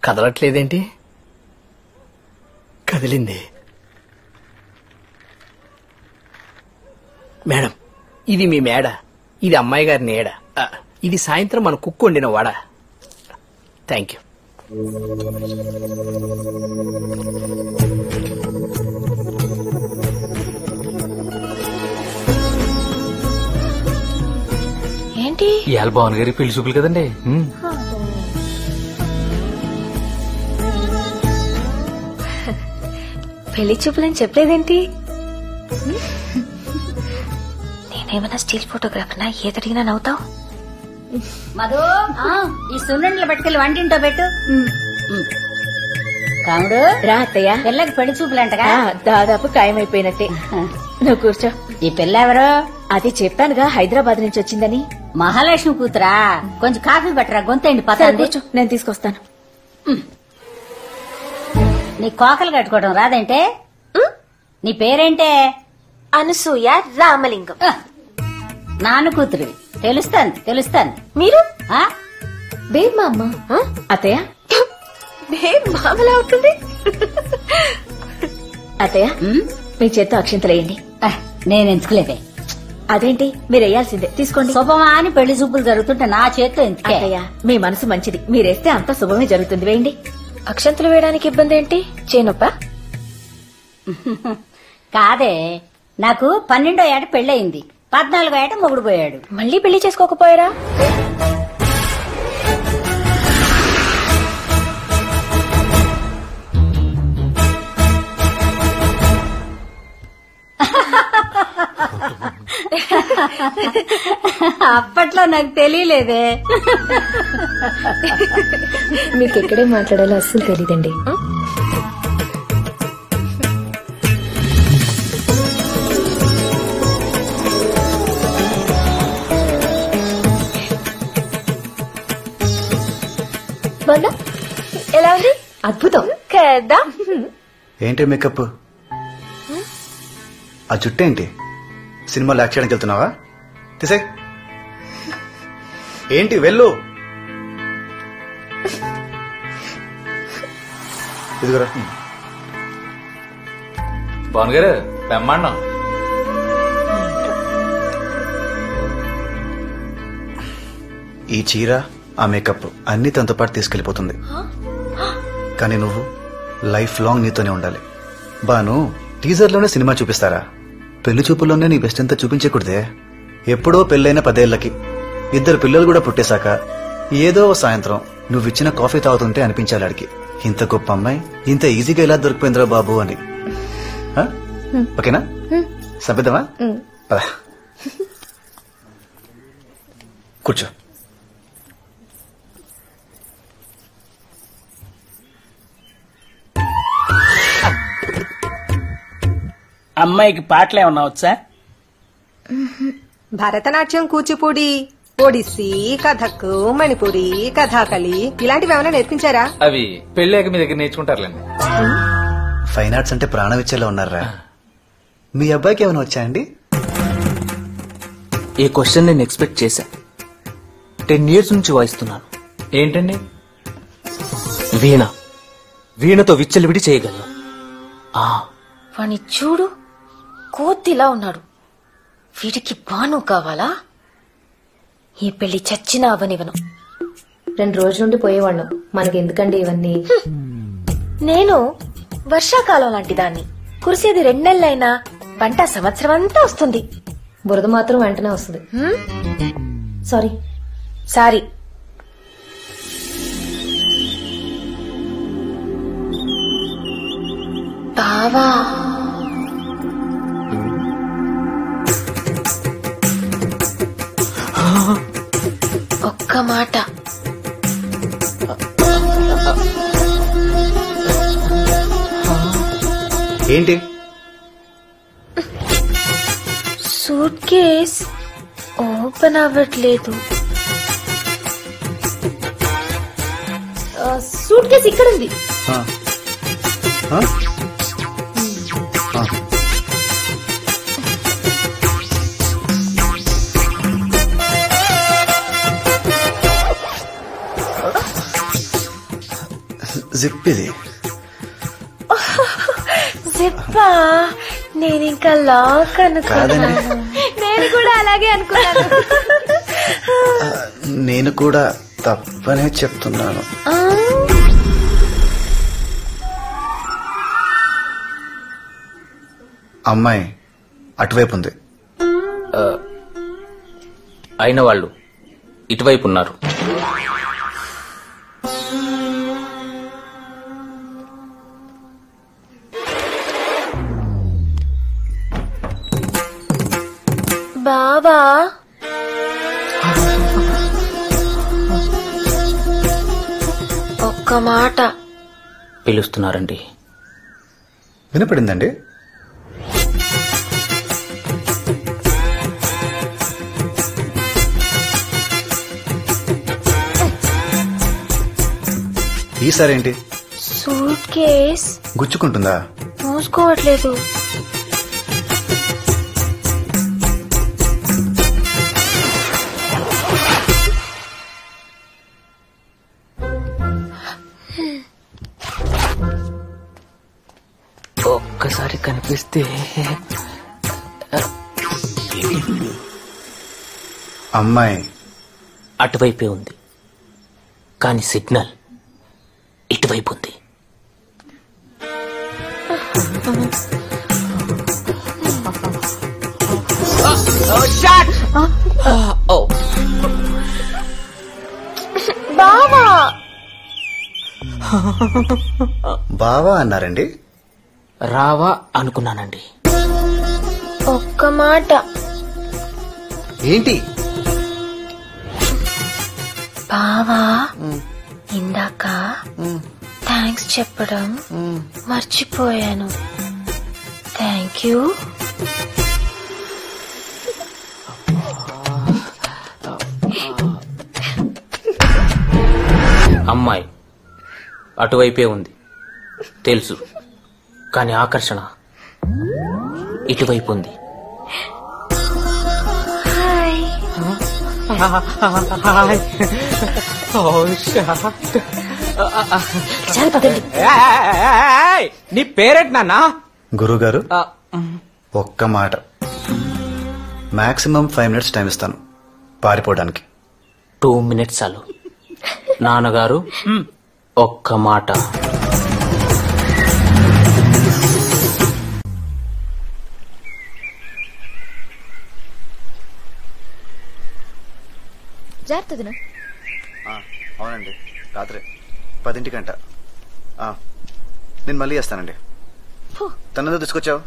కదలట్లేదేంటి? కదిలింది. మేడం, ఇది మీ మేడ, ఇది అమ్మాయి గారి నీడ, ఇది సాయంత్రం మన కుక్కు వండిన వడ. Thank you. ఏంటి ఇవాళ భావన్ గారి పెళ్లి చూపులు కదండి. పెళ్లి చూపులని చెప్పలేదేంటి? నేనేమన్నా స్టీల్ ఫోటోగ్రాఫర్నా? ఏదడిగినా నవ్వుతావు? మధు, ఈ సున్నుండలు పట్టుకెళ్ళి వంటింటో పెట్టు. కాముడు రా అత్తయ్య. పిల్లకి పెళ్లి చూపులంటగా? దాదాపు ఖాయమైపోయినట్టే. నువ్వు కూర్చో. ఈ పిల్ల ఎవరు? అది చెప్పానుగా, హైదరాబాద్ నుంచి వచ్చిందని. మహాలక్ష్మి కూతురా? కొంచెం కాఫీ పట్టరా, గొంతండి పతండి. నేను తీసుకొస్తాను. నీ కోకలు కట్టుకోవడం రాదంటే? నీ పేరేంటే? అనసూయ రామలింగం. నాన్న కూతురు. తెలుస్తాను. మీరు? బేబ్ మా అమ్మ. అత్తయ్య, బేబ్ మామలా అవుతుంది. అత్తయ్య, మీ చేత్తో అక్షింతలేయండి. నేను ఎంచుకోలేదే. అదేంటి, మీరు వేయాల్సిందే. తీసుకోండి. శుభమా అని పెళ్లి చూపులు జరుగుతుంటే నా చేత్తో ఎందుకే? అత్తయ్య, మీ మనసు మంచిది, మీరేస్తే అంతా శుభమే జరుగుతుంది. వేయండి. అక్షంతలు వేయడానికి ఇబ్బంది ఏంటి? చేనొప్ప కాదే, నాకు 12వ ఏట పెళ్ళయింది, 14వ ఏట మొగుడు పోయాడు. మళ్ళీ పెళ్లి చేసుకోకపోయారా? అప్పట్లో నాకు తెలియలేదే. మీకు ఎక్కడే మాట్లాడాలో అస్సలు తెలీదండి. ఎలా ఉంది? అద్భుతం కదా. ఏంటి మేకప్? ఆ జుట్టేంటి? సినిమాలో యాక్ట్ చేయడానికి వెళ్తున్నావా? తీసే. ఏంటి వెళ్ళు. ఇదిగోరా. భావన్ గారు బ్రహ్మాండం. ఈ చీర, ఆ మేకప్ అన్ని తనతో పాటు తీసుకెళ్లిపోతుంది. కానీ నువ్వు లైఫ్ లాంగ్ నీతోనే ఉండాలి. బాను, టీజర్లోనే సినిమా చూపిస్తారా? పెళ్లి చూపుల్లోనే నీ బెస్ట్ అంతా చూపించకూడదే. ఎప్పుడో పెళ్ళైన 10 ఏళ్లకి 2 పిల్లలు కూడా పుట్టేశాక ఏదో సాయంత్రం నువ్విచ్చిన కాఫీ తాగుతుంటే అనిపించాలి ఆడికి, ఇంత గొప్ప అమ్మాయి ఇంత ఈజీగా ఎలా దొరికిపోయిందిరా బాబు అని. ఓకేనా? సభ్యదమా? కూర్చో. అమ్మాయికి పాటలు ఏమన్నా వచ్చా? భరతనాట్యం, కూచిపూడి, ఒడిస్సీ, కథక్, మణిపూరి, కథాకళి ఇలాంటివి ఏమైనా నేర్పించారా? అవి పెళ్ళాక మీ దగ్గర నేర్చుకుంటారులేండి. ఫైన్ ఆర్ట్స్ అంటే ప్రాణం ఇచ్చేలా ఉన్నారా? మీ అబ్బాయికి ఏమైనా వచ్చా అండి? ఈ క్వశ్చన్ నేను ఎక్స్పెక్ట్ చేశా. 10 years నుంచి వాయిస్తున్నాను. ఏంటండి? వీణ. వీణతో విచ్చలవిడి చేయగలను. వాణ్ణి చూడు, కోతిలా ఉన్నాడు. వీడికి బాను కావాలా? ఈ పెళ్లి చచ్చినా అవనివను. 2 రోజుల నుండి పోయేవాళ్ళం, మనకెందుకండి ఇవన్నీ? నేను వర్షాకాలం లాంటి దాన్ని. కురిసేది 2 నెలలైనా పంట సంవత్సరం అంతా వస్తుంది. బురద మాత్రం వెంటనే వస్తుంది. సారీ. బావా, ఒక్క మాట. ఏంటి? సూట్ కేస్ ఓపెన్ అవ్వట్లేదు. సూట్ కేసు ఇక్కడ ఉంది. జిప్ ఇది. జిప్పా? నేను ఇంకా లాక్ అనుకున్నాను. నేను కూడా అలాగే అనుకున్నాను. నేను కూడా తప్పనే చెప్తున్నాను. అమ్మాయి అటువైపు ఉంది. అయిన వాళ్ళు ఇటువైపు ఉన్నారు. బావా, ఒక్క మాట. పిలుస్తున్నారండి. వినపడిందండి? ఈసారేంటి? సూట్ కేస్ గుచ్చుకుంటుందా? మూసుకోవట్లేదు. ఒక్కసారి కనిపిస్తే అమ్మాయి అటువైపే ఉంది, కానీ సిగ్నల్ ఇటువైపు ఉంది. బావా, బావా అన్నారండి? రావా అనుకున్నానండి. ఒక్క మాట. ఏంటి? బావా, ఇందాక థ్యాంక్స్ చెప్పడం మర్చిపోయాను. Thank you. అమ్మాయి అటువైపే ఉంది తెలుసు, కానీ ఆకర్షణ ఇటువైపు ఉంది. హాయ్. చాలా పదండి. నీ పేరేంటి నాన్న? గురుగారు, ఒక్క మాట. మాక్సిమం 5 minutes టైం ఇస్తాను పారిపోవడానికి. 2 minutes చాలు. నాన్నగారు ఒక్క మాట. జాగ్రత్త. అవునండి, రాత్రి 10 నేను మళ్ళీ చేస్తానండి. తనదో తీసుకొచ్చావు?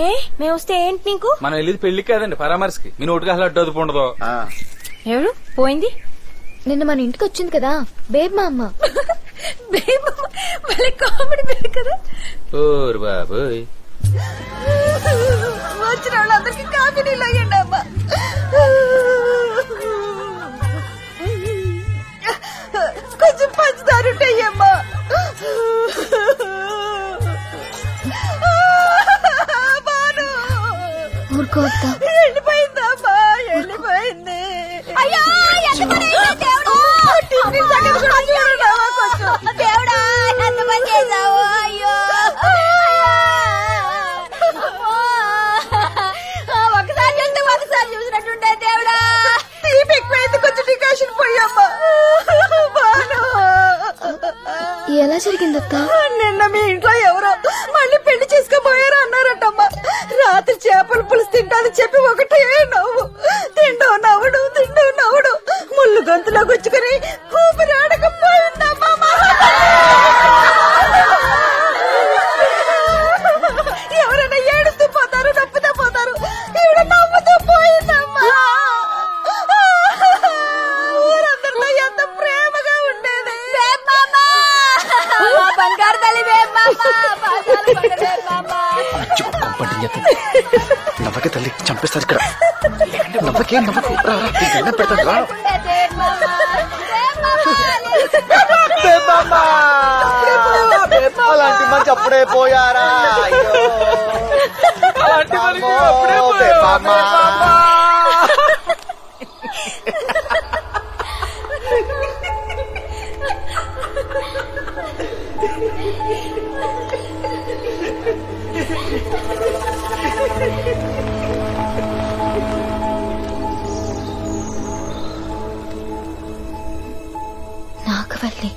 ఏ మేము వస్తే ఏంటి నీకు? మనం వెళ్ళేది పెళ్లి కాదండి, పరామర్శకి. మీ నోటికి అసలు అడ్డు అదుపు ఉండదు. ఎవరు పోయింది? నిన్న మన ఇంటికి వచ్చింది కదా బేబ్ మా అమ్మ. కామెడీ పేరు కదా. ఓరు బాబోయ్, వచ్చిన వాళ్ళందరికీ కాఫీ నీళ్ళు అయ్యండి అమ్మా. కొంచెం పంచదారుంటాయమ్మా. ఊరుకోవద్దా? వెళ్ళిపోయిందమ్మా, వెళ్ళిపోయింది. అయ్యో దేవుడా, ఎంత పని చేశావు? అయ్యో ఒకసారి చూస్తే ఒకసారి చూసినట్టుంటే దేవుడా. తీపి ఎక్కువైంది, కొంచెం డికాషన్ పోయమ్మా. ఎలా జరిగిందత్త? నిన్న మీ ఇంట్లో ఎవరో మళ్ళీ పెళ్లి చేసుకోబోయారు అన్నారటమ్మా. రాత్రి చేపల పులుసు తింటానని చెప్పి ఒకటే నవ్వు. తిండో నవ్వుడు, తిండో నవ్వుడు. ముళ్ళు గొంతులో గుచ్చుకుని ఊపిరి ఆడకపోయిందమ్మా. ఎవరైనా ఏడుస్తూ పోతారు, నవ్వుతూ పోతారు. ఈవిడ నవ్వుతూ పోయిందమ్మా. ఊరందరిలో ఎంత ప్రేమగా ఉండేది. బంగారు తల్లి నవ్వకే తల్లి, చంపేస్తారు ఇక్కడ. నవ్వకే, నవ్వకు. పెడతాను రా. అలాంటి మంచి అప్పుడే పోయారా? నాగవల్లి